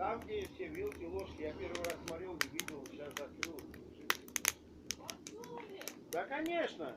Там, где все вилки, ложки, я первый раз смотрел, не видел, сейчас открыл. Да, конечно.